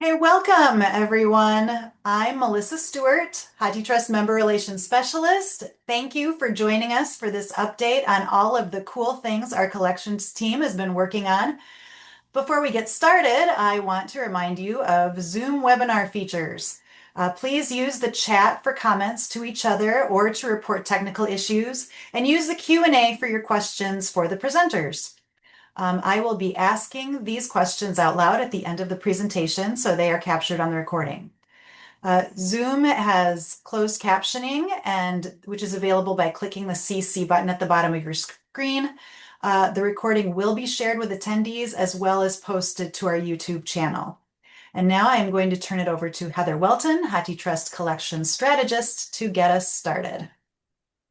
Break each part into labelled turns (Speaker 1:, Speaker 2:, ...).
Speaker 1: Hey, welcome everyone. I'm Melissa Stewart, HathiTrust Member Relations Specialist. Thank you for joining us for this update on all of the cool things our collections team has been working on. Before we get started, I want to remind you of Zoom webinar features. Please use the chat for comments to each other or to report technical issues, and use the Q&A for your questions for the presenters. I will be asking these questions out loud at the end of the presentation, so they are captured on the recording. Zoom has closed captioning, which is available by clicking the CC button at the bottom of your screen. The recording will be shared with attendees as well as posted to our YouTube channel. And now I'm going to turn it over to Heather Welton, HathiTrust Collection Strategist, to get us started.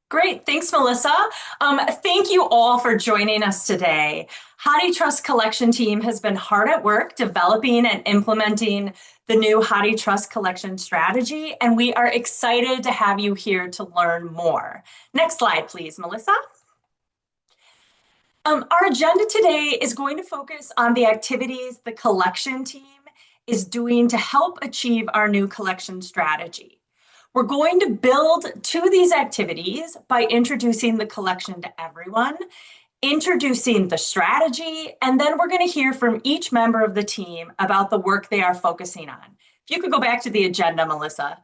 Speaker 2: Great, thanks, Melissa. Thank you all for joining us today. HathiTrust Collection team has been hard at work developing and implementing the new HathiTrust Collection Strategy, and we are excited to have you here to learn more. Next slide, please, Melissa. Our agenda today is going to focus on the activities the collection team is doing to help achieve our new collection strategy. We're going to build to these activities by introducing the collection to everyone, introducing the strategy, and then we're going to hear from each member of the team about the work they are focusing on. If you could go back to the agenda, Melissa.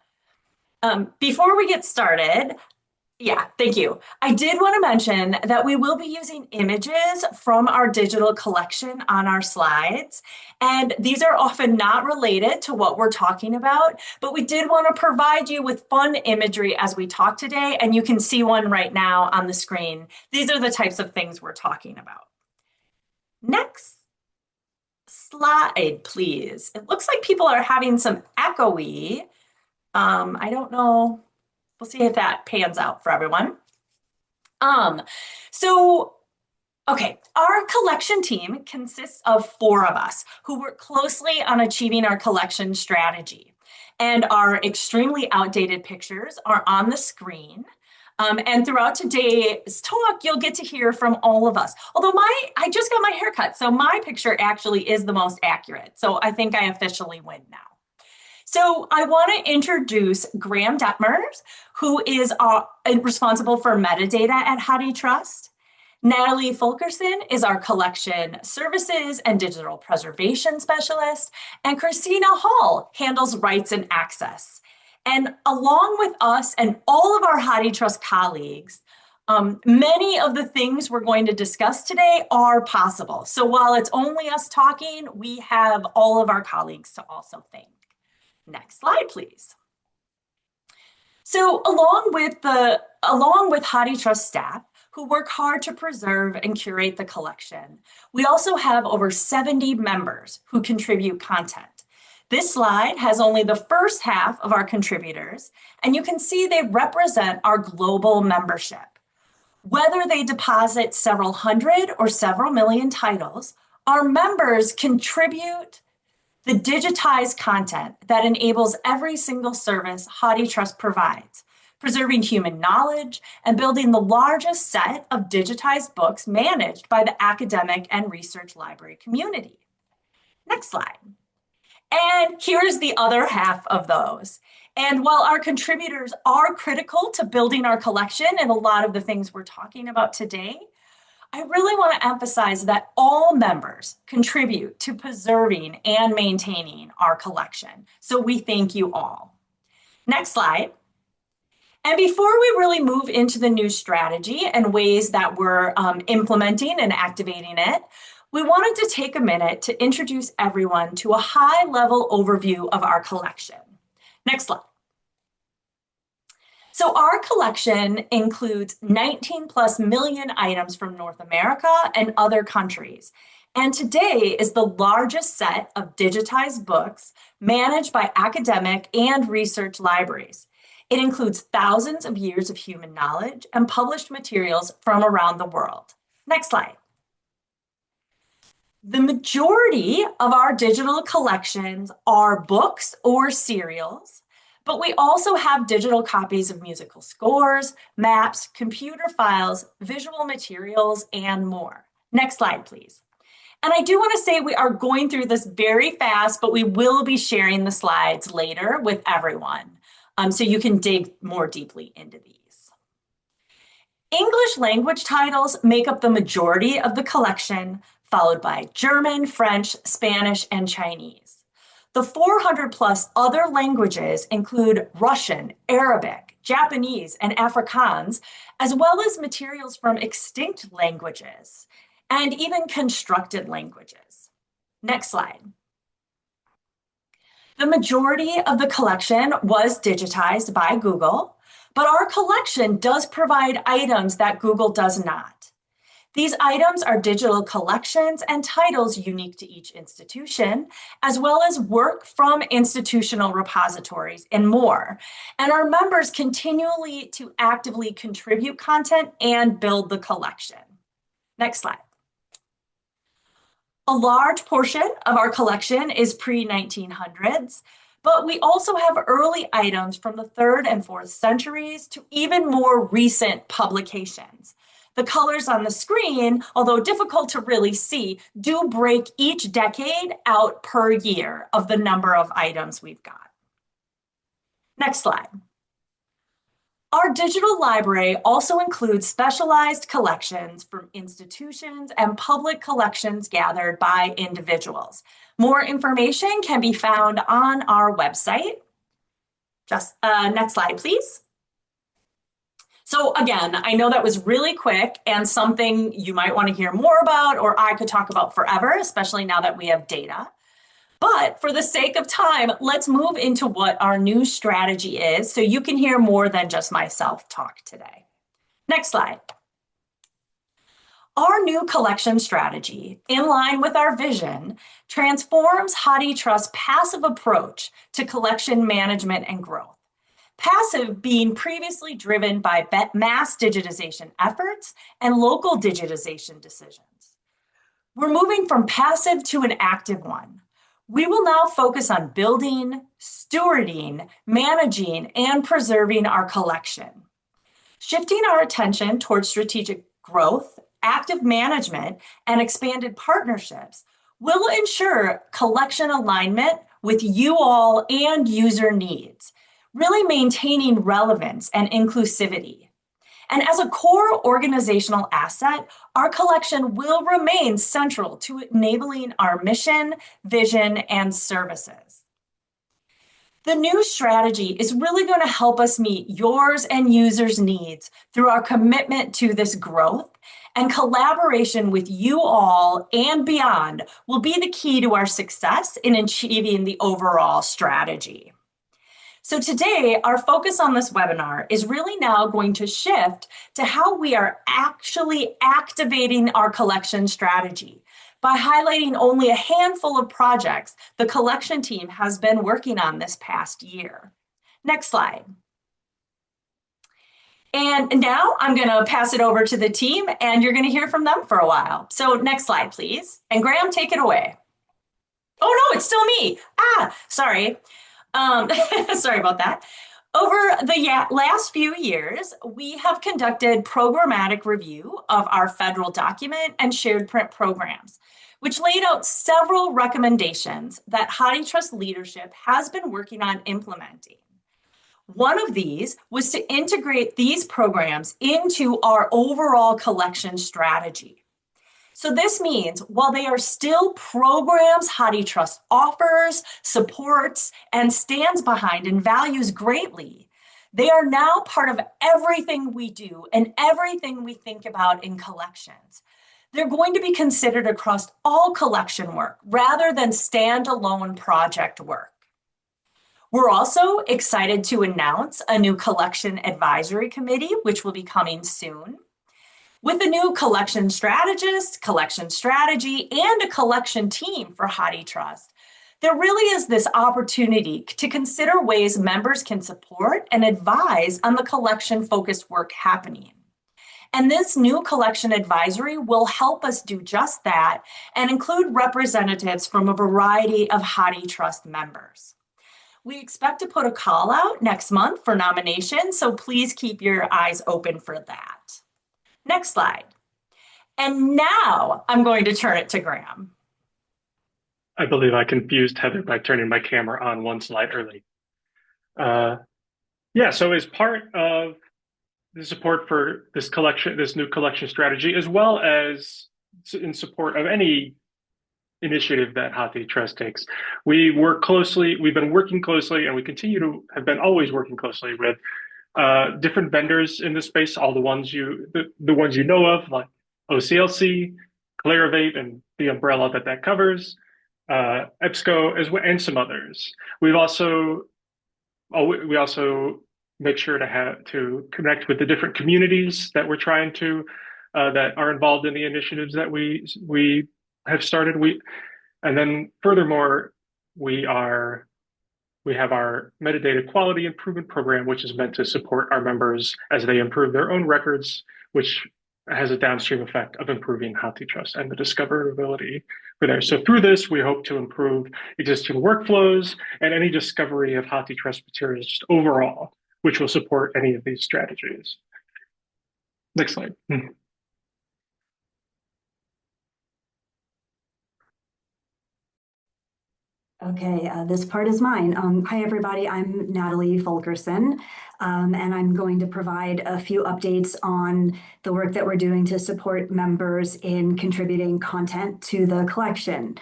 Speaker 2: Before we get started, thank you. I did want to mention that we will be using images from our digital collection on our slides, and these are often not related to what we're talking about, but we did want to provide you with fun imagery as we talk today, and you can see one right now on the screen. These are the types of things we're talking about. Next slide, please. It looks like people are having some echoey. I don't know. We'll see if that pans out for everyone. Our collection team consists of 4 of us who work closely on achieving our collection strategy. And our extremely outdated pictures are on the screen. And throughout today's talk, you'll get to hear from all of us. Although I just got my hair cut, so my picture actually is the most accurate. So I think I officially win now. So I want to introduce Graham Detmers, who is responsible for metadata at HathiTrust. Natalie Fulkerson is our collection services and digital preservation specialist. And Christina Hall handles rights and access. And along with us and all of our HathiTrust colleagues, many of the things we're going to discuss today are possible. So while it's only us talking, we have all of our colleagues to also thank. Next slide, please. So along with HathiTrust staff who work hard to preserve and curate the collection, we also have over 70 members who contribute content. This slide has only the first half of our contributors, and you can see they represent our global membership. Whether they deposit several hundred or several million titles, our members contribute the digitized content that enables every single service HathiTrust provides, preserving human knowledge and building the largest set of digitized books managed by the academic and research library community. Next slide. And here's the other half of those. And while our contributors are critical to building our collection and a lot of the things we're talking about today, I really want to emphasize that all members contribute to preserving and maintaining our collection. So we thank you all. Next slide. And before we really move into the new strategy and ways that we're implementing and activating it, we wanted to take a minute to introduce everyone to a high-level overview of our collection. Next slide. So our collection includes 19 plus million items from North America and other countries. And today is the largest set of digitized books managed by academic and research libraries. It includes thousands of years of human knowledge and published materials from around the world. Next slide. The majority of our digital collections are books or serials, but we also have digital copies of musical scores, maps, computer files, visual materials, and more. Next slide, please. And I do want to say we are going through this very fast, but we will be sharing the slides later with everyone. So you can dig more deeply into these. English language titles make up the majority of the collection, followed by German, French, Spanish, and Chinese. The 400 plus other languages include Russian, Arabic, Japanese, and Afrikaans, as well as materials from extinct languages and even constructed languages. Next slide. The majority of the collection was digitized by Google, but our collection does provide items that Google does not. These items are digital collections and titles unique to each institution, as well as work from institutional repositories and more. And our members continually to actively contribute content and build the collection. Next slide. A large portion of our collection is pre-1900s, but we also have early items from the 3rd and 4th centuries to even more recent publications. The colors on the screen, although difficult to really see, do break each decade out per year of the number of items we've got. Next slide. Our digital library also includes specialized collections from institutions and public collections gathered by individuals. More information can be found on our website. Next slide, please. So again, I know that was really quick and something you might want to hear more about, or I could talk about forever, especially now that we have data. But for the sake of time, let's move into what our new strategy is so you can hear more than just myself talk today. Next slide. Our new collection strategy, in line with our vision, transforms HathiTrust's passive approach to collection management and growth. Passive being previously driven by mass digitization efforts and local digitization decisions. We're moving from passive to an active one. We will now focus on building, stewarding, managing, and preserving our collection. Shifting our attention towards strategic growth, active management, and expanded partnerships will ensure collection alignment with you all and user needs, really maintaining relevance and inclusivity. And as a core organizational asset, our collection will remain central to enabling our mission, vision, and services. The new strategy is really going to help us meet yours and users' needs through our commitment to this growth, and collaboration with you all and beyond will be the key to our success in achieving the overall strategy. So today, our focus on this webinar is really now going to shift to how we are actually activating our collection strategy by highlighting only a handful of projects the collection team has been working on this past year. Next slide. And now I'm going to pass it over to the team, and you're going to hear from them for a while. So next slide, please. And Graham, take it away. Oh, no, it's still me. Sorry. Sorry about that. Over the last few years, we have conducted programmatic review of our federal document and shared print programs, which laid out several recommendations that HathiTrust leadership has been working on implementing. One of these was to integrate these programs into our overall collection strategy. So this means while they are still programs HathiTrust offers, supports, and stands behind and values greatly, they are now part of everything we do and everything we think about in collections. They're going to be considered across all collection work rather than standalone project work. We're also excited to announce a new collection advisory committee, which will be coming soon. With a new collection strategist, collection strategy, and a collection team for HathiTrust, there really is this opportunity to consider ways members can support and advise on the collection-focused work happening. And this new collection advisory will help us do just that and include representatives from a variety of HathiTrust members. We expect to put a call out next month for nominations, so please keep your eyes open for that. Next slide. And now I'm going to turn it to Graham.
Speaker 3: I believe I confused Heather by turning my camera on one slide early. Uh, yeah, so as part of the support for this collection, this new collection strategy, as well as in support of any initiative that HathiTrust takes, we've been working closely, and we continue to have been always working closely with different vendors in this space, all the ones you know of, like OCLC, Clarivate, and the umbrella that covers, EBSCO, as well, and some others. We also make sure to connect with the different communities that we're trying to that are involved in the initiatives that we have started. And then furthermore, we have our metadata quality improvement program, which is meant to support our members as they improve their own records, which has a downstream effect of improving HathiTrust and the discoverability for there. So through this, we hope to improve existing workflows and any discovery of HathiTrust materials just overall, which will support any of these strategies. Next slide.
Speaker 4: Okay, this part is mine. Hi, everybody. I'm Natalie Fulkerson, and I'm going to provide a few updates on the work that we're doing to support members in contributing content to the collection.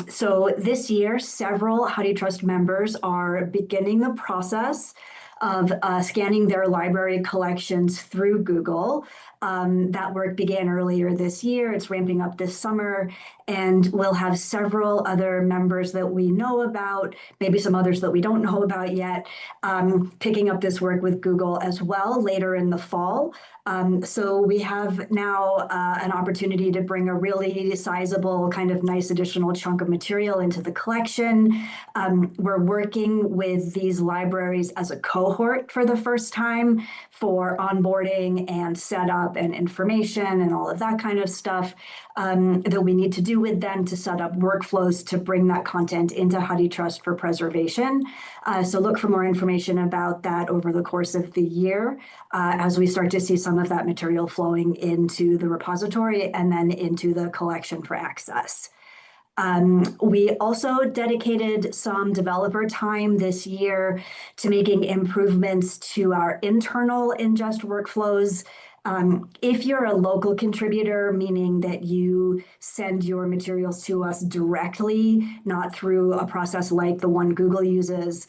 Speaker 4: So this year, several HathiTrust members are beginning the process of scanning their library collections through Google. That work began earlier this year. It's ramping up this summer, and we'll have several other members that we know about, maybe some others that we don't know about yet, picking up this work with Google as well later in the fall. So we have now an opportunity to bring a really sizable, kind of nice additional chunk of material into the collection. We're working with these libraries as a cohort for the first time for onboarding and setup and information and all of that kind of stuff that we need to do with them to set up workflows to bring that content into HathiTrust for preservation. So look for more information about that over the course of the year as we start to see some of that material flowing into the repository and then into the collection for access. We also dedicated some developer time this year to making improvements to our internal ingest workflows. If you're a local contributor, meaning that you send your materials to us directly, not through a process like the one Google uses,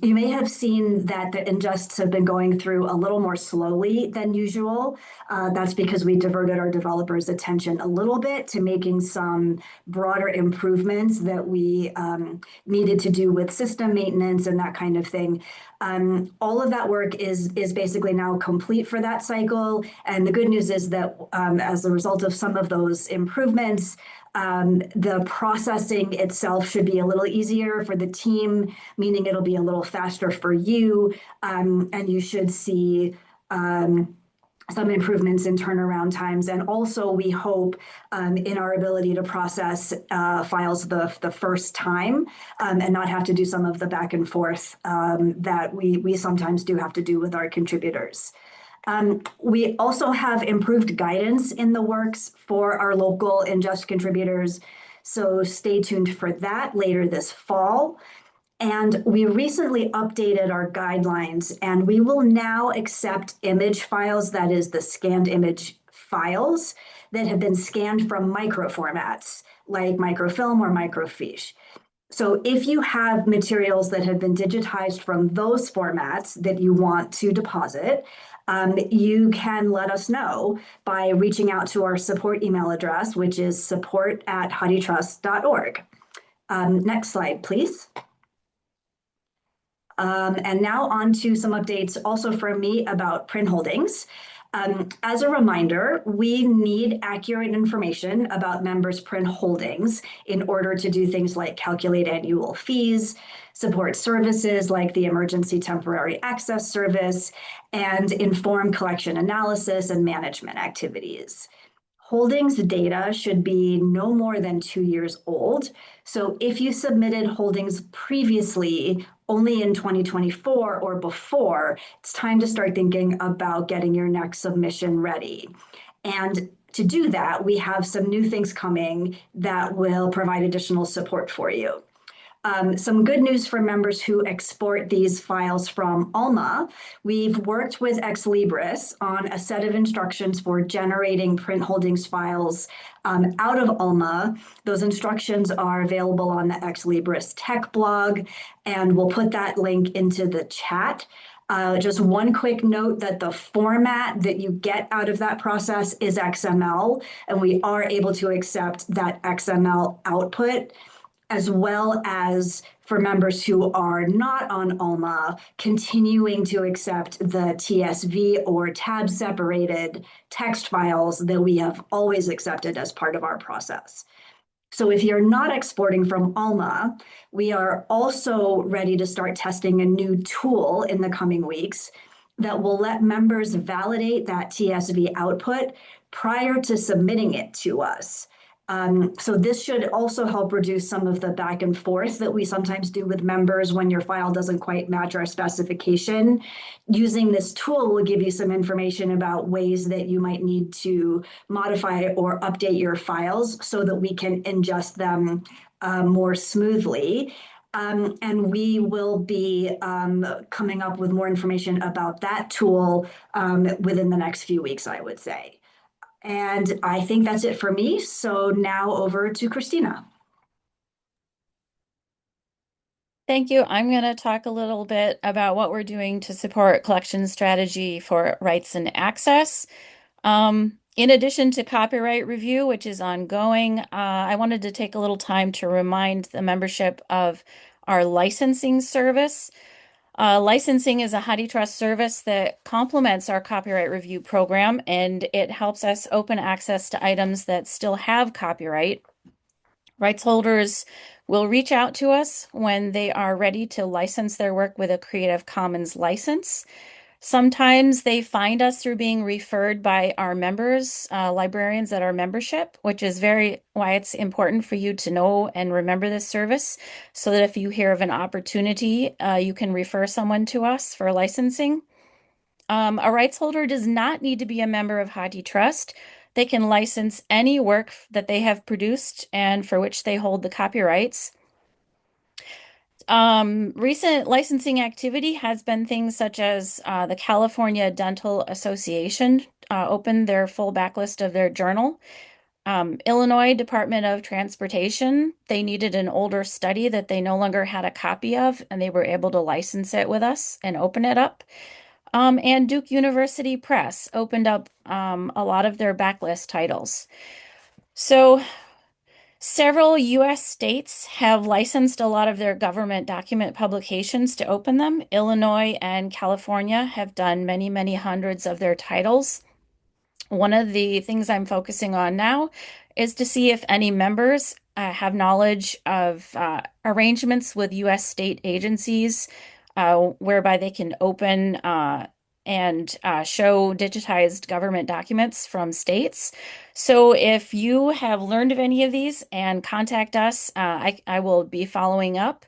Speaker 4: you may have seen that the ingests have been going through a little more slowly than usual. That's because we diverted our developers' attention a little bit to making some broader improvements that we needed to do with system maintenance and that kind of thing. All of that work is basically now complete for that cycle. And the good news is that as a result of some of those improvements, the processing itself should be a little easier for the team, meaning it'll be a little faster for you. And you should see some improvements in turnaround times. And also we hope in our ability to process files the first time and not have to do some of the back and forth that we sometimes do have to do with our contributors. We also have improved guidance in the works for our local ingest contributors. So stay tuned for that later this fall. And we recently updated our guidelines, and we will now accept image files, that is the scanned image files, that have been scanned from microformats like microfilm or microfiche. So if you have materials that have been digitized from those formats that you want to deposit, you can let us know by reaching out to our support email address, which is support@HathiTrust.org. Next slide, please. And now on to some updates also from me about print holdings. As a reminder, we need accurate information about members' print holdings in order to do things like calculate annual fees, support services like the Emergency Temporary Access Service, and inform collection analysis and management activities. Holdings data should be no more than 2 years old. So if you submitted holdings previously only in 2024 or before, it's time to start thinking about getting your next submission ready. And to do that, we have some new things coming that will provide additional support for you. Some good news for members who export these files from Alma. We've worked with Ex Libris on a set of instructions for generating print holdings files out of Alma. Those instructions are available on the Ex Libris tech blog, and we'll put that link into the chat. Just one quick note that the format that you get out of that process is XML, and we are able to accept that XML output, as well as for members who are not on Alma, continuing to accept the TSV or tab separated text files that we have always accepted as part of our process. So if you're not exporting from Alma, we are also ready to start testing a new tool in the coming weeks that will let members validate that TSV output prior to submitting it to us. So this should also help reduce some of the back and forth that we sometimes do with members when your file doesn't quite match our specification. Using this tool will give you some information about ways that you might need to modify or update your files so that we can ingest them more smoothly. And we will be coming up with more information about that tool within the next few weeks, I would say. And I think that's it for me. So now over to Christina.
Speaker 5: Thank you. I'm going to talk a little bit about what we're doing to support collection strategy for rights and access. In addition to copyright review, which is ongoing, I wanted to take a little time to remind the membership of our licensing service. Licensing is a HathiTrust service that complements our copyright review program, and it helps us open access to items that still have copyright. Rights holders will reach out to us when they are ready to license their work with a Creative Commons license. Sometimes they find us through being referred by our members, librarians at our membership, which is why it's important for you to know and remember this service, so that if you hear of an opportunity, you can refer someone to us for licensing. A rights holder does not need to be a member of HathiTrust. They can license any work that they have produced and for which they hold the copyrights. Recent licensing activity has been things such as the California Dental Association opened their full backlist of their journal. Illinois Department of Transportation, they needed an older study that they no longer had a copy of, and they were able to license it with us and open it up. And Duke University Press opened up a lot of their backlist titles. So several U.S. states have licensed a lot of their government document publications to open them. Illinois and California have done many, many hundreds of their titles. One of the things I'm focusing on now is to see if any members have knowledge of arrangements with U.S. state agencies whereby they can open and show digitized government documents from states. So if you have learned of any of these and contact us, I will be following up.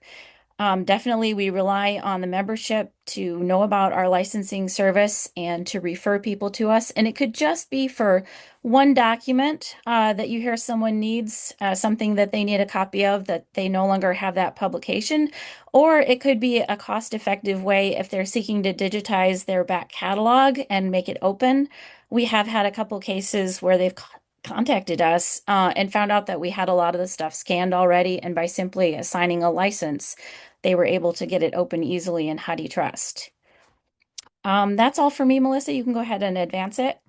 Speaker 5: Definitely, we rely on the membership to know about our licensing service and to refer people to us. And it could just be for one document that you hear someone needs, something that they need a copy of that they no longer have that publication. Or it could be a cost-effective way if they're seeking to digitize their back catalog and make it open. We have had a couple cases where they've contacted us and found out that we had a lot of the stuff scanned already, and by simply assigning a license, they were able to get it open easily in HathiTrust. That's all for me, Melissa. You can go ahead and advance it.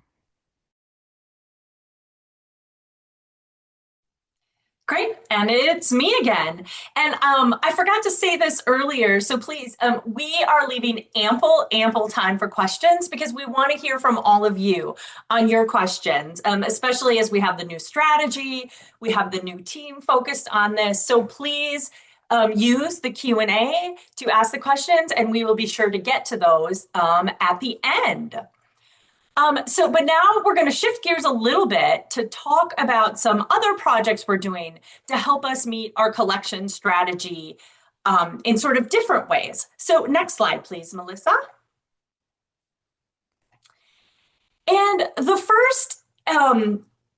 Speaker 2: Great, and it's me again. And I forgot to say this earlier, so please, we are leaving ample time for questions because we want to hear from all of you on your questions, especially as we have the new strategy, we have the new team focused on this. So please use the Q&A to ask the questions, and we will be sure to get to those at the end. But now we're going to shift gears a little bit to talk about some other projects we're doing to help us meet our collection strategy in sort of different ways. So next slide, please, Melissa. And the first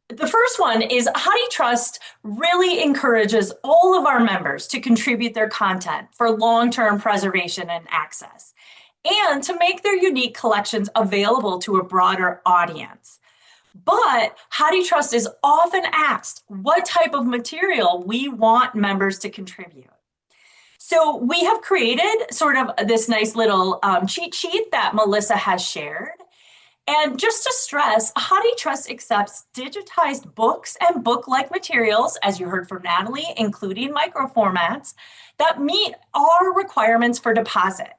Speaker 2: The first one is HathiTrust really encourages all of our members to contribute their content for long-term preservation and access, and to make their unique collections available to a broader audience. But HathiTrust is often asked what type of material we want members to contribute. So we have created sort of this nice little cheat sheet that Melissa has shared. And just to stress, HathiTrust accepts digitized books and book-like materials, as you heard from Natalie, including microformats, that meet our requirements for deposit.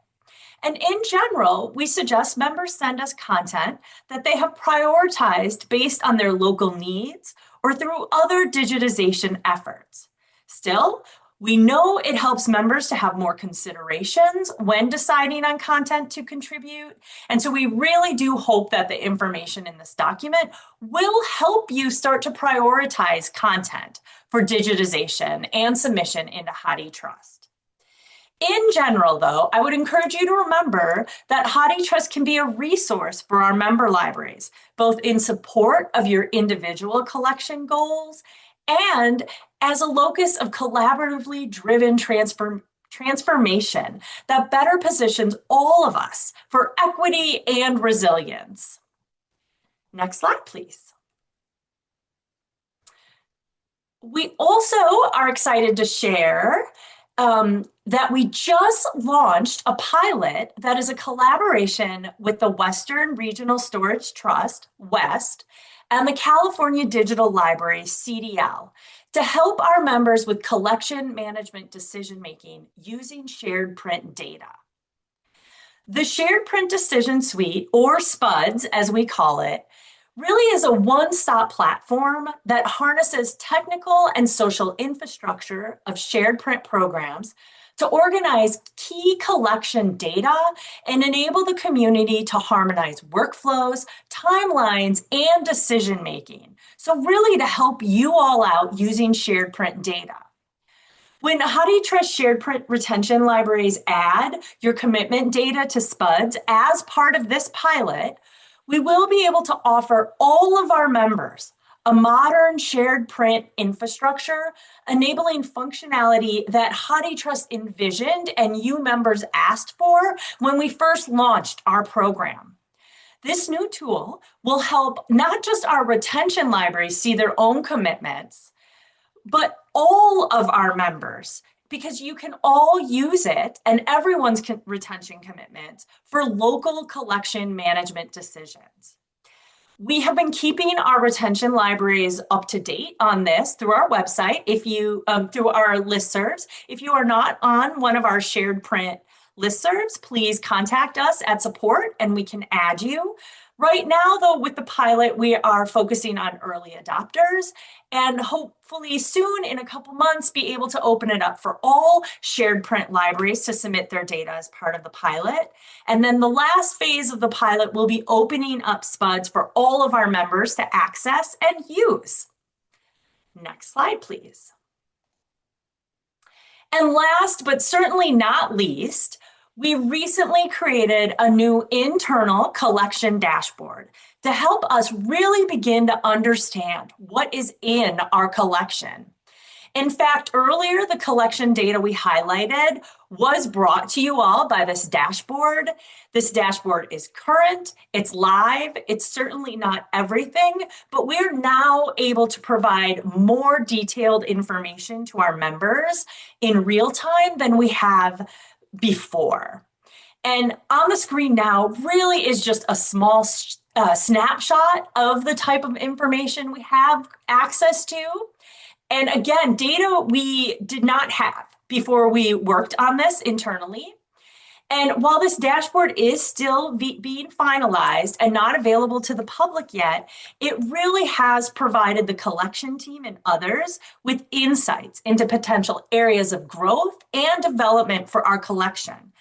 Speaker 2: And in general, we suggest members send us content that they have prioritized based on their local needs or through other digitization efforts. Still, we know it helps members to have more considerations when deciding on content to contribute. And so we really do hope that the information in this document will help you start to prioritize content for digitization and submission into HathiTrust. In general, though, I would encourage you to remember that HathiTrust can be a resource for our member libraries, both in support of your individual collection goals and as a locus of collaboratively driven transformation that better positions all of us for equity and resilience. Next slide, please. We also are excited to share that we just launched a pilot that is a collaboration with the Western Regional Storage Trust, WEST, and the California Digital Library, CDL, to help our members with collection management decision-making using shared print data. The Shared Print Decision Suite, or SPUDS as we call it, really is a one-stop platform that harnesses technical and social infrastructure of shared print programs to organize key collection data and enable the community to harmonize workflows, timelines, and decision-making. So really to help you all out using shared print data. When HathiTrust Shared Print Retention Libraries add your commitment data to SPUDS as part of this pilot, we will be able to offer all of our members a modern shared print infrastructure, enabling functionality that HathiTrust envisioned and you members asked for when we first launched our program. This new tool will help not just our retention libraries see their own commitments, but all of our members, because you can all use it and everyone's retention commitments for local collection management decisions. We have been keeping our retention libraries up to date on this through our website, through our listservs. If you are not on one of our shared print listservs, please contact us at support and we can add you. Right now, though, with the pilot, we are focusing on early adopters and hopefully soon, in a couple months, be able to open it up for all shared print libraries to submit their data as part of the pilot. And then the last phase of the pilot will be opening up SPUDS for all of our members to access and use. Next slide, please. And last, but certainly not least, we recently created a new internal collection dashboard to help us really begin to understand what is in our collection. In fact, earlier, the collection data we highlighted was brought to you all by this dashboard. This dashboard is current, it's live, it's certainly not everything, but we're now able to provide more detailed information to our members in real time than we have before. And on the screen now really is just a small snapshot of the type of information we have access to. And again, data we did not have before we worked on this internally. And while this dashboard is still being finalized and not available to the public yet, it really has provided the collection team and others with insights into potential areas of growth and development for our collection.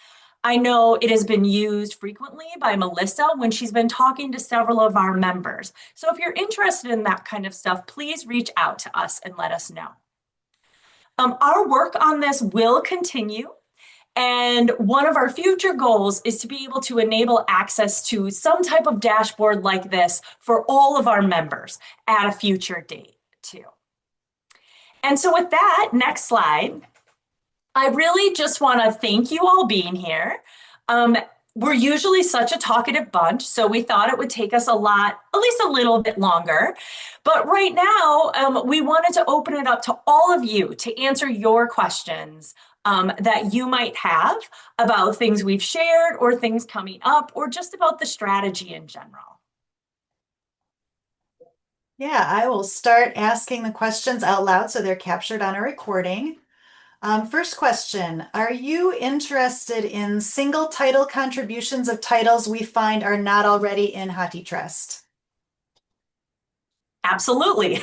Speaker 2: I know it has been used frequently by Melissa when she's been talking to several of our members. So if you're interested in that kind of stuff, please reach out to us and let us know. Our work on this will continue. And one of our future goals is to be able to enable access to some type of dashboard like this for all of our members at a future date too. And so with that, next slide, I really just want to thank you all being here. We're usually such a talkative bunch, so we thought it would take us at least a little bit longer. But right now, we wanted to open it up to all of you to answer your questions that you might have about things we've shared or things coming up or just about the strategy in general.
Speaker 1: Yeah, I will start asking the questions out loud so they're captured on a recording. First question, are you interested in single title contributions of titles we find are not already in HathiTrust?
Speaker 2: Absolutely.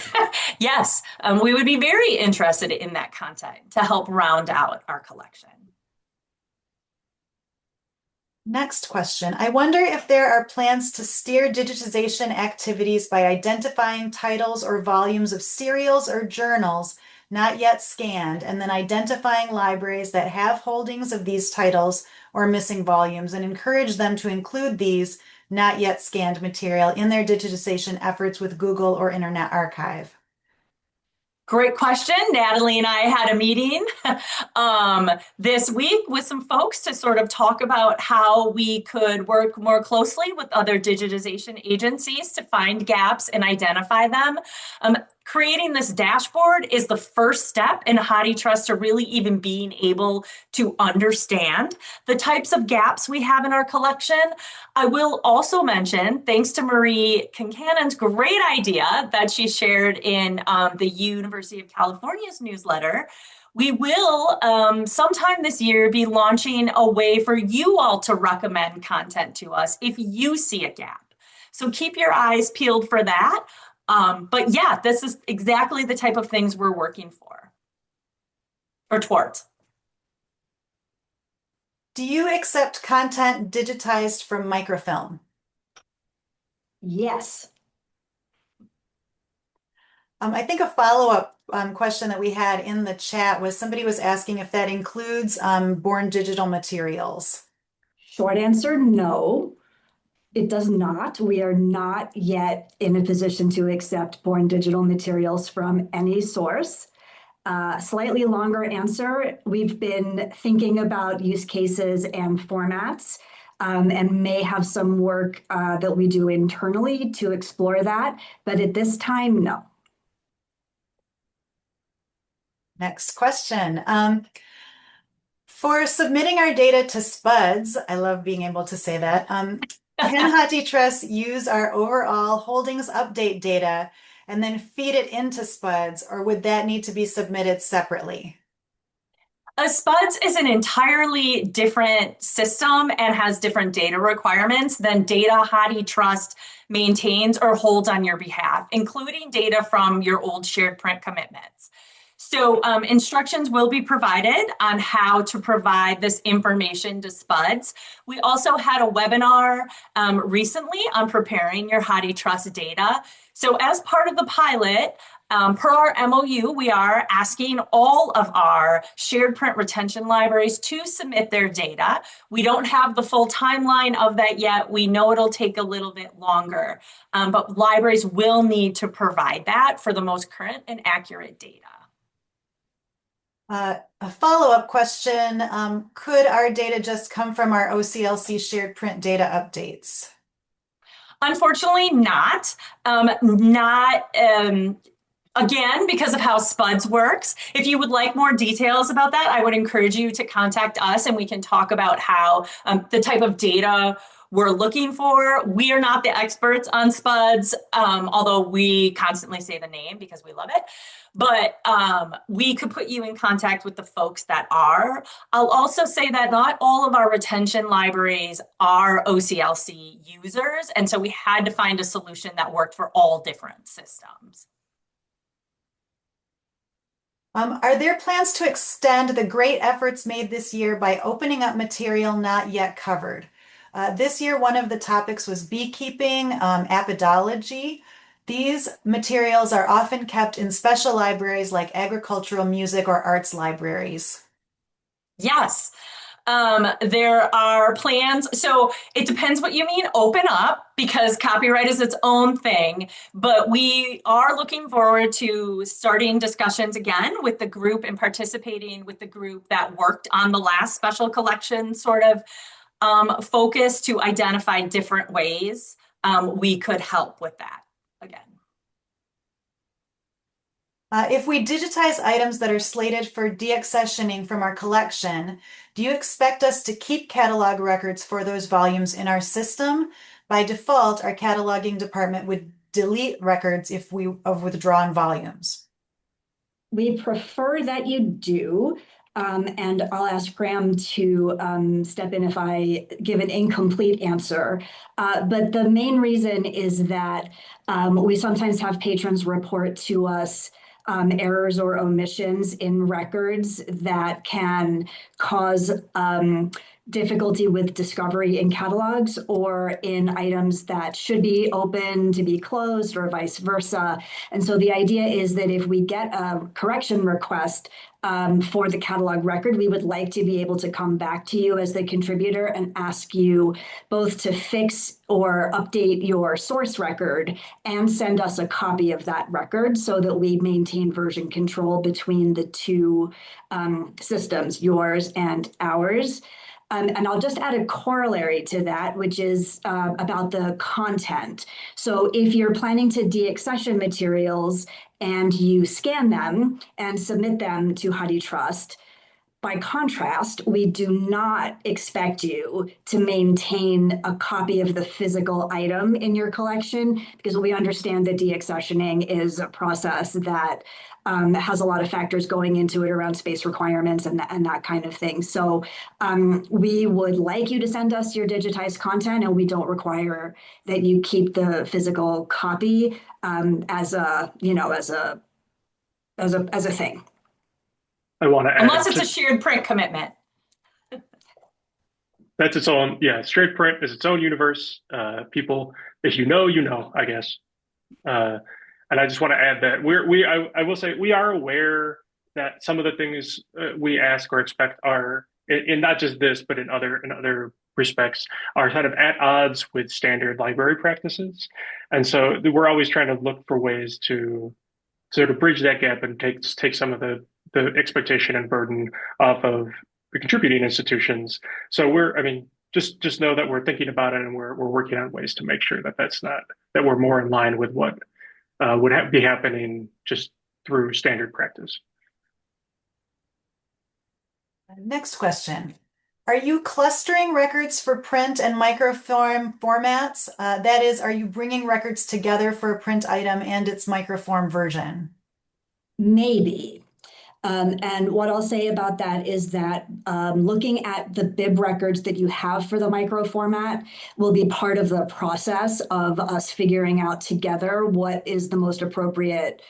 Speaker 2: Yes, we would be very interested in that content to help round out our collection.
Speaker 1: Next question. I wonder if there are plans to steer digitization activities by identifying titles or volumes of serials or journals not yet scanned, and then identifying libraries that have holdings of these titles or missing volumes and encourage them to include these not yet scanned material in their digitization efforts with Google or Internet Archive.
Speaker 2: Great question. Natalie and I had a meeting this week with some folks to sort of talk about how we could work more closely with other digitization agencies to find gaps and identify them. Creating this dashboard is the first step in HathiTrust to really even being able to understand the types of gaps we have in our collection. I will also mention, thanks to Marie Kincanon's great idea that she shared in the University of California's newsletter, we will sometime this year be launching a way for you all to recommend content to us if you see a gap. So keep your eyes peeled for that. But yeah, this is exactly the type of things we're working for or towards.
Speaker 1: Do you accept content digitized from microfilm?
Speaker 4: Yes.
Speaker 1: I think a follow-up question that we had in the chat was somebody was asking if that includes born digital materials.
Speaker 4: Short answer, no. It does not. We are not yet in a position to accept born digital materials from any source. Slightly longer answer, we've been thinking about use cases and formats and may have some work that we do internally to explore that. But at this time, no.
Speaker 1: Next question. For submitting our data to SPUDS, I love being able to say that, can HathiTrust use our overall holdings update data and then feed it into SPUDS, or would that need to be submitted separately?
Speaker 2: SPUDS is an entirely different system and has different data requirements than data HathiTrust maintains or holds on your behalf, including data from your old shared print commitments. So instructions will be provided on how to provide this information to SPUDS. We also had a webinar recently on preparing your HathiTrust data. So as part of the pilot, per our MOU, we are asking all of our shared print retention libraries to submit their data. We don't have the full timeline of that yet. We know it'll take a little bit longer, but libraries will need to provide that for the most current and accurate data.
Speaker 1: A follow-up question, could our data just come from our OCLC shared print data updates?
Speaker 2: Unfortunately, not. Again, because of how SPUDS works. If you would like more details about that, I would encourage you to contact us and we can talk about how the type of data we're looking for. We are not the experts on SPUDS, although we constantly say the name because we love it. But we could put you in contact with the folks that are. I'll also say that not all of our retention libraries are OCLC users, and so we had to find a solution that worked for all different systems.
Speaker 1: Are there plans to extend the great efforts made this year by opening up material not yet covered? This year, one of the topics was beekeeping, apidology. These materials are often kept in special libraries like agricultural, music, or arts libraries.
Speaker 2: Yes. There are plans. So it depends what you mean open up, because copyright is its own thing. But we are looking forward to starting discussions again with the group and participating with the group that worked on the last special collection sort of focus to identify different ways we could help with that again.
Speaker 1: If we digitize items that are slated for deaccessioning from our collection, do you expect us to keep catalog records for those volumes in our system? By default, our cataloging department would delete records if of withdrawn volumes.
Speaker 4: We prefer that you do. And I'll ask Graham to step in if I give an incomplete answer. But the main reason is that we sometimes have patrons report to us errors or omissions in records that can cause difficulty with discovery in catalogs or in items that should be open to be closed or vice versa. And so the idea is that if we get a correction request for the catalog record, we would like to be able to come back to you as the contributor and ask you both to fix or update your source record and send us a copy of that record so that we maintain version control between the two systems, yours and ours. And I'll just add a corollary to that, which is about the content. So if you're planning to deaccession materials and you scan them and submit them to HathiTrust, by contrast, we do not expect you to maintain a copy of the physical item in your collection, because we understand that deaccessioning is a process that has a lot of factors going into it around space requirements and that kind of thing. So we would like you to send us your digitized content, and we don't require that you keep the physical copy as a thing.
Speaker 3: I want to add,
Speaker 2: Unless it's a shared print commitment.
Speaker 3: That's its own, yeah, straight print is its own universe. People, if you know, I guess. And I just want to add that I will say we are aware that some of the things we ask or expect are in not just this, but in other respects are kind of at odds with standard library practices. And so we're always trying to look for ways to sort of bridge that gap and take some of the expectation and burden off of the contributing institutions. So just know that we're thinking about it, and we're working on ways to make sure that that we're more in line with what would be happening just through standard practice.
Speaker 1: Next question. Are you clustering records for print and microform formats? That is, are you bringing records together for a print item and its microform version?
Speaker 4: Maybe. And what I'll say about that is that looking at the bib records that you have for the micro format will be part of the process of us figuring out together what is the most appropriate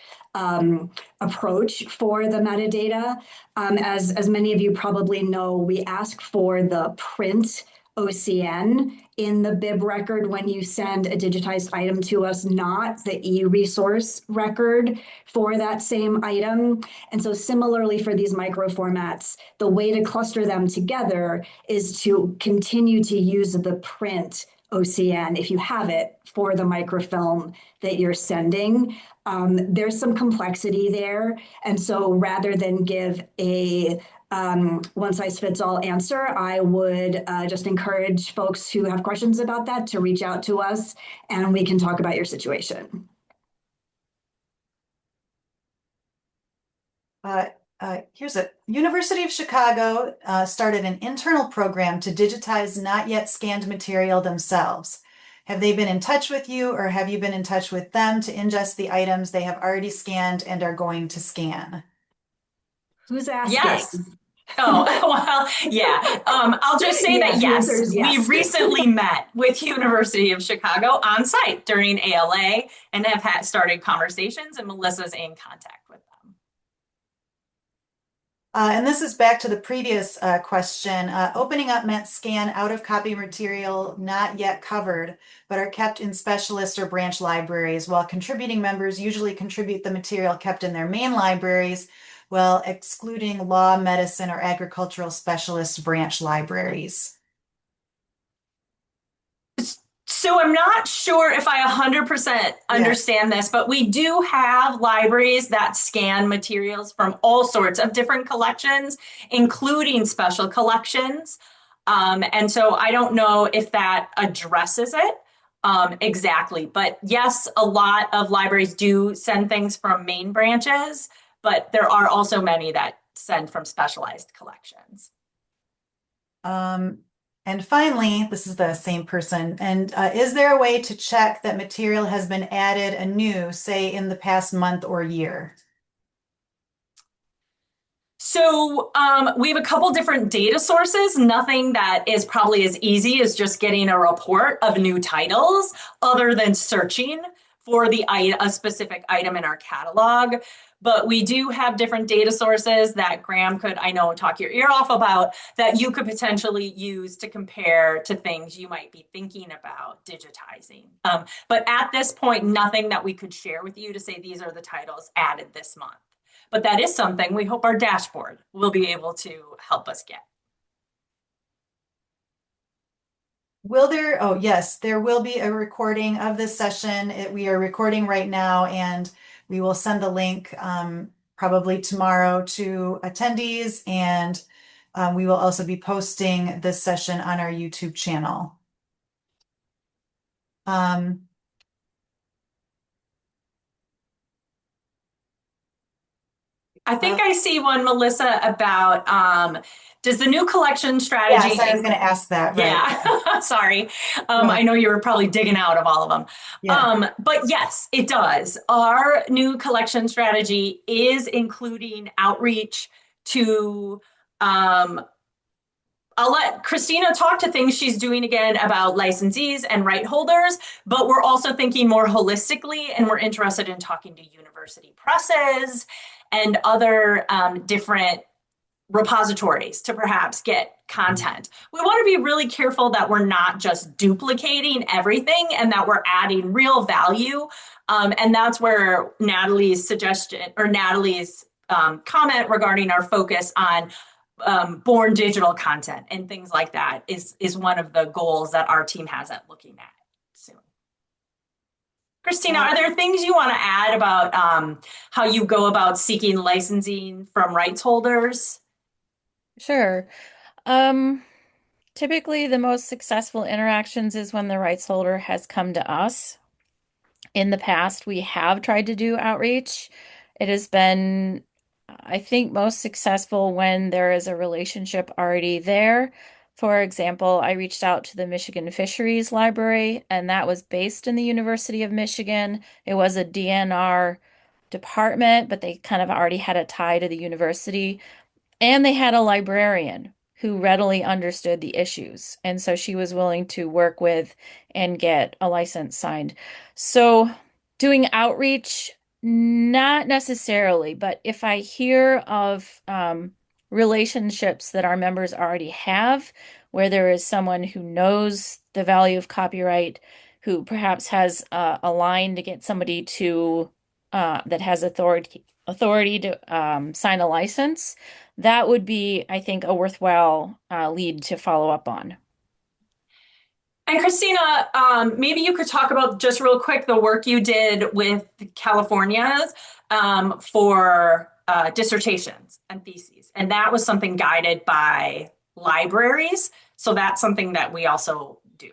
Speaker 4: approach for the metadata. As many of you probably know, we ask for the print OCN in the bib record when you send a digitized item to us, not the e-resource record for that same item. And so similarly for these micro formats, the way to cluster them together is to continue to use the print OCN, if you have it, for the microfilm that you're sending. There's some complexity there. And so rather than give a one-size-fits-all answer, I would just encourage folks who have questions about that to reach out to us, and we can talk about your situation.
Speaker 1: Here's it. University of Chicago started an internal program to digitize not yet scanned material themselves. Have they been in touch with you, or have you been in touch with them to ingest the items they have already scanned and are going to scan?
Speaker 4: Who's asking?
Speaker 2: Yes. Oh, well, yeah. I'll just say that yes, we recently met with University of Chicago on site during ALA and have started conversations, and Melissa's in contact with them.
Speaker 1: And this is back to the previous question. Opening up meant scan out of copy material not yet covered, but are kept in specialist or branch libraries, while contributing members usually contribute the material kept in their main libraries, well, excluding law, medicine, or agricultural specialist branch libraries.
Speaker 2: So I'm not sure if I 100%
Speaker 1: Yeah.
Speaker 2: understand this, but we do have libraries that scan materials from all sorts of different collections, including special collections. And so I don't know if that addresses it exactly. But yes, a lot of libraries do send things from main branches, but there are also many that send from specialized collections.
Speaker 1: Um, and finally, this is the same person. And is there a way to check that material has been added anew, say in the past month or year?
Speaker 2: So we have a couple different data sources, nothing that is probably as easy as just getting a report of new titles, other than searching for a specific item in our catalog. But we do have different data sources that Graham could, I know, talk your ear off about that you could potentially use to compare to things you might be thinking about digitizing. But at this point, nothing that we could share with you to say these are the titles added this month. But that is something we hope our dashboard will be able to help us get.
Speaker 1: Will there, oh yes, there will be a recording of this session. We are recording right now, and we will send the link probably tomorrow to attendees, and we will also be posting this session on our YouTube channel.
Speaker 2: I think I see one, Melissa, about does the new collection strategy?
Speaker 1: Yes, I was going to ask that, right?
Speaker 2: Yeah, sorry.
Speaker 1: Yeah.
Speaker 2: I know you were probably digging out of all of them.
Speaker 1: Yeah.
Speaker 2: But yes, it does. Our new collection strategy is including outreach to I'll let Christina talk to things she's doing again about licensees and right holders, but we're also thinking more holistically, and we're interested in talking to university presses and other different repositories to perhaps get content. We want to be really careful that we're not just duplicating everything and that we're adding real value. And that's where Natalie's suggestion or Natalie's comment regarding our focus on born digital content and things like that is one of the goals that our team has at looking at soon. Christina, are there things you want to add about how you go about seeking licensing from rights holders?
Speaker 5: Sure. Typically, the most successful interactions is when the rights holder has come to us. In the past, we have tried to do outreach. It has been, I think, most successful when there is a relationship already there. For example, I reached out to the Michigan Fisheries Library, and that was based in the University of Michigan. It was a DNR department, but they kind of already had a tie to the university. And they had a librarian who readily understood the issues. And so she was willing to work with and get a license signed. So doing outreach, not necessarily, but if I hear of relationships that our members already have, where there is someone who knows the value of copyright, who perhaps has a line to get somebody to that has authority to sign a license, that would be, I think, a worthwhile lead to follow up on.
Speaker 2: And Christina, maybe you could talk about just real quick the work you did with California's for dissertations and theses. And that was something guided by libraries. So that's something that we also do,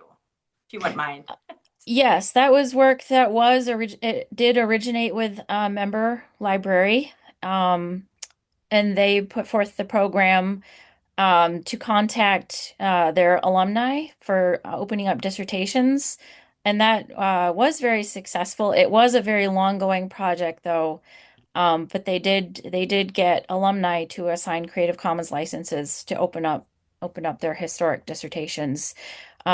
Speaker 2: if you wouldn't mind.
Speaker 5: Yes, that was work that it did originate with a member library. And they put forth the program to contact their alumni for opening up dissertations. And that was very successful. It was a very long-going project, though. But they did get alumni to assign Creative Commons licenses to open up their historic dissertations.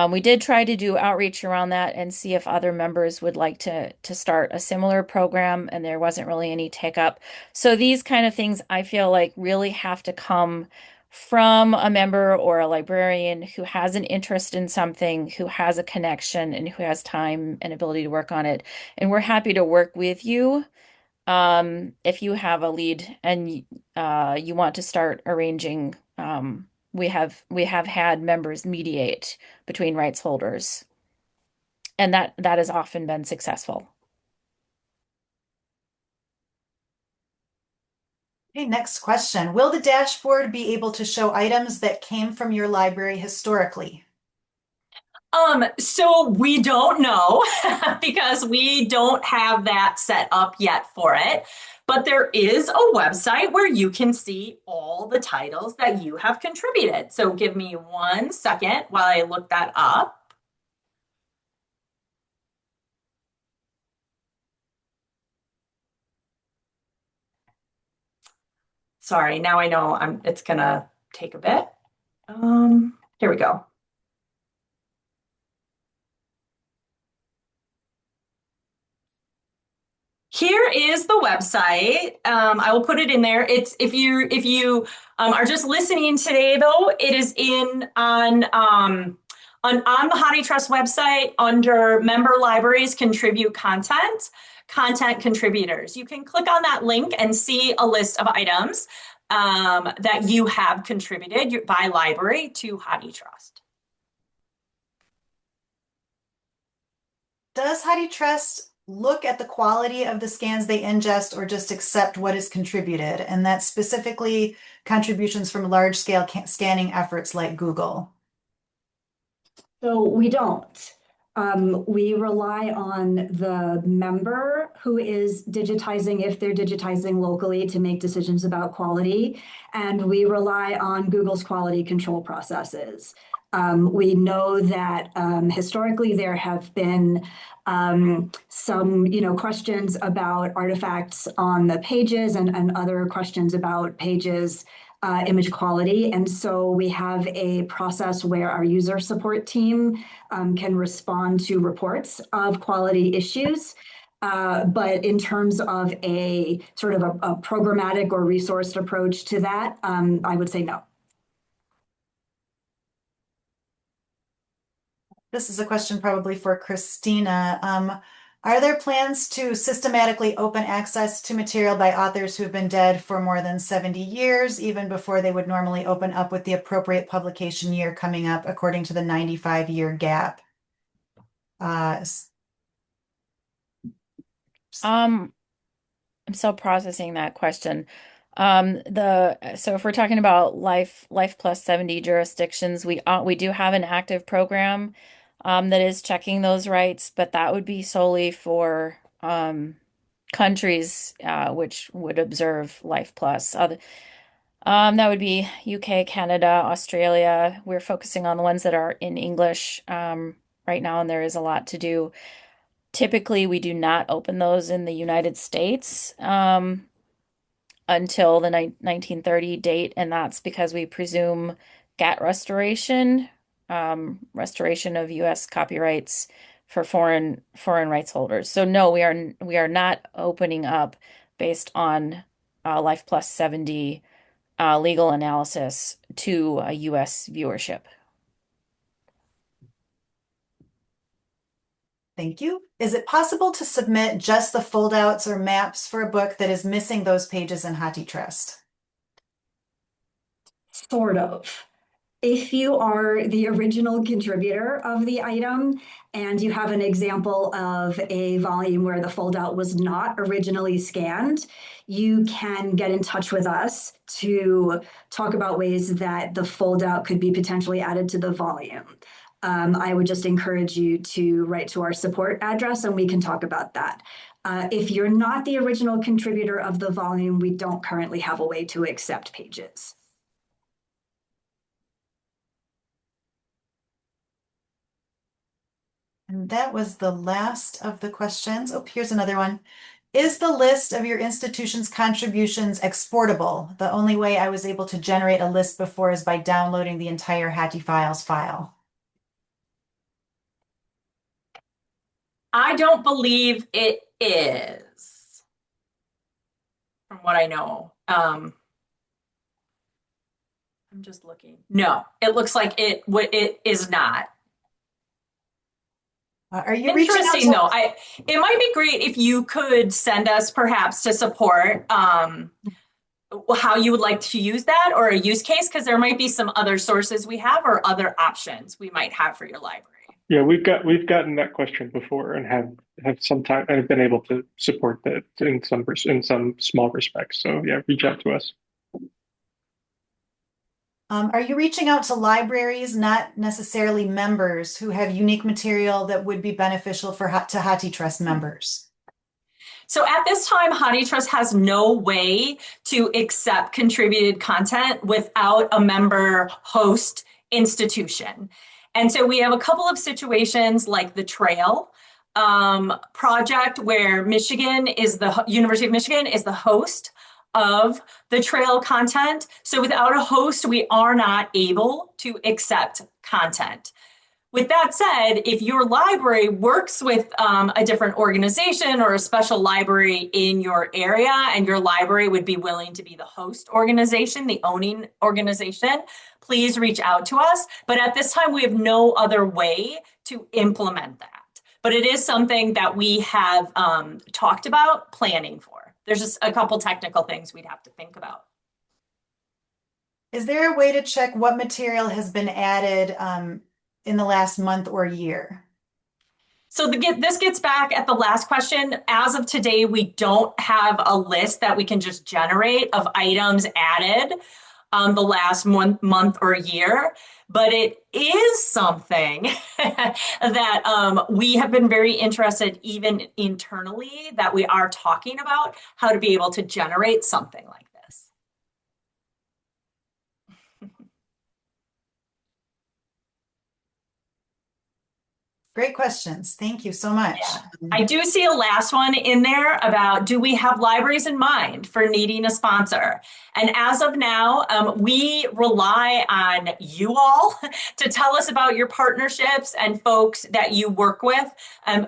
Speaker 5: We did try to do outreach around that and see if other members would like to start a similar program, and there wasn't really any take up. So these kind of things I feel like really have to come from a member or a librarian who has an interest in something, who has a connection, and who has time and ability to work on it. And we're happy to work with you If you have a lead and you want to start arranging, we have had members mediate between rights holders, and that has often been successful.
Speaker 1: Okay, next question. Will the dashboard be able to show items that came from your library historically?
Speaker 2: So we don't know because we don't have that set up yet for it. But there is a website where you can see all the titles that you have contributed. So give me 1 second while I look that up. Sorry, now I know it's gonna take a bit. Here we go. Here is the website. I will put it in there. It's if you are just listening today, though, it is on the HathiTrust website under Member Libraries Contribute Content Contributors. You can click on that link and see a list of items that you have contributed by library to HathiTrust.
Speaker 1: Does HathiTrust look at the quality of the scans they ingest or just accept what is contributed? And that's specifically contributions from large-scale scanning efforts like Google.
Speaker 4: So we don't. We rely on the member who is digitizing, if they're digitizing locally, to make decisions about quality. And we rely on Google's quality control processes. We know that historically there have been some questions about artifacts on the pages and other questions about pages image quality. And so we have a process where our user support team can respond to reports of quality issues. But in terms of a sort of a programmatic or resourced approach to that, I would say no.
Speaker 1: This is a question probably for Christina. Are there plans to systematically open access to material by authors who have been dead for more than 70 years, even before they would normally open up with the appropriate publication year coming up according to the 95-year gap?
Speaker 5: I'm still processing that question. So if we're talking about life plus 70 jurisdictions, we do have an active program that is checking those rights, but that would be solely for countries which would observe life plus. That would be UK, Canada, Australia. We're focusing on the ones that are in English right now, and there is a lot to do. Typically, we do not open those in the United States until the 1930 date, and that's because we presume GATT restoration of U.S. copyrights for foreign rights holders. So no, we are not opening up based on Life Plus 70 legal analysis to a U.S. viewership.
Speaker 1: Thank you. Is it possible to submit just the foldouts or maps for a book that is missing those pages in HathiTrust?
Speaker 4: Sort of. If you are the original contributor of the item and you have an example of a volume where the foldout was not originally scanned, you can get in touch with us to talk about ways that the foldout could be potentially added to the volume. I would just encourage you to write to our support address and we can talk about that. If you're not the original contributor of the volume, we don't currently have a way to accept pages.
Speaker 1: And that was the last of the questions. Oh, here's another one. Is the list of your institution's contributions exportable? The only way I was able to generate a list before is by downloading the entire HathiFiles file.
Speaker 2: I don't believe it is, from what I know. I'm just looking. No, it looks like it is not.
Speaker 1: Are you reaching out
Speaker 2: Interesting,
Speaker 1: to?
Speaker 2: though. It might be great if you could send us perhaps to support how you would like to use that or a use case, because there might be some other sources we have or other options we might have for your library.
Speaker 3: Yeah, we've gotten that question before and have sometime and have been able to support that in some small respects. So yeah, reach out to us.
Speaker 1: Are you reaching out to libraries, not necessarily members, who have unique material that would be beneficial to HathiTrust members?
Speaker 2: So at this time, HathiTrust has no way to accept contributed content without a member host institution. And so we have a couple of situations like the Trail project where University of Michigan is the host of the Trail content. So without a host, we are not able to accept content. With that said, if your library works with a different organization or a special library in your area and your library would be willing to be the host organization, the owning organization, please reach out to us. But at this time, we have no other way to implement that. But it is something that we have talked about planning for. There's just a couple technical things we'd have to think about.
Speaker 1: Is there a way to check what material has been added in the last month or year?
Speaker 2: So this gets back at the last question. As of today, we don't have a list that we can just generate of items added the last month or year, but it is something that we have been very interested, even internally, that we are talking about how to be able to generate something like this.
Speaker 1: Great questions. Thank you so much.
Speaker 2: Yeah. I do see a last one in there about, do we have libraries in mind for needing a sponsor? And as of now, we rely on you all to tell us about your partnerships and folks that you work with.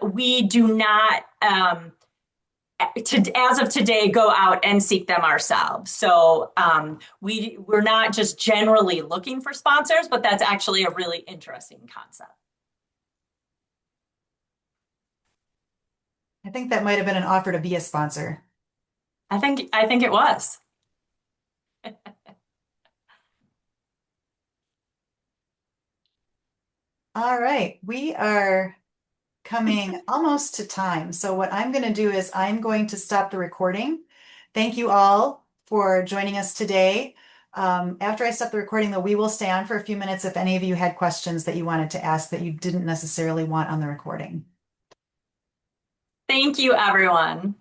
Speaker 2: We do not, as of today, go out and seek them ourselves. So we're not just generally looking for sponsors, but that's actually a really interesting concept.
Speaker 1: I think that might have been an offer to be a sponsor.
Speaker 2: I think it was.
Speaker 1: All right, we are coming almost to time. So what I'm going to do is I'm going to stop the recording. Thank you all for joining us today. After I stop the recording, though, we will stay on for a few minutes if any of you had questions that you wanted to ask that you didn't necessarily want on the recording.
Speaker 2: Thank you, everyone.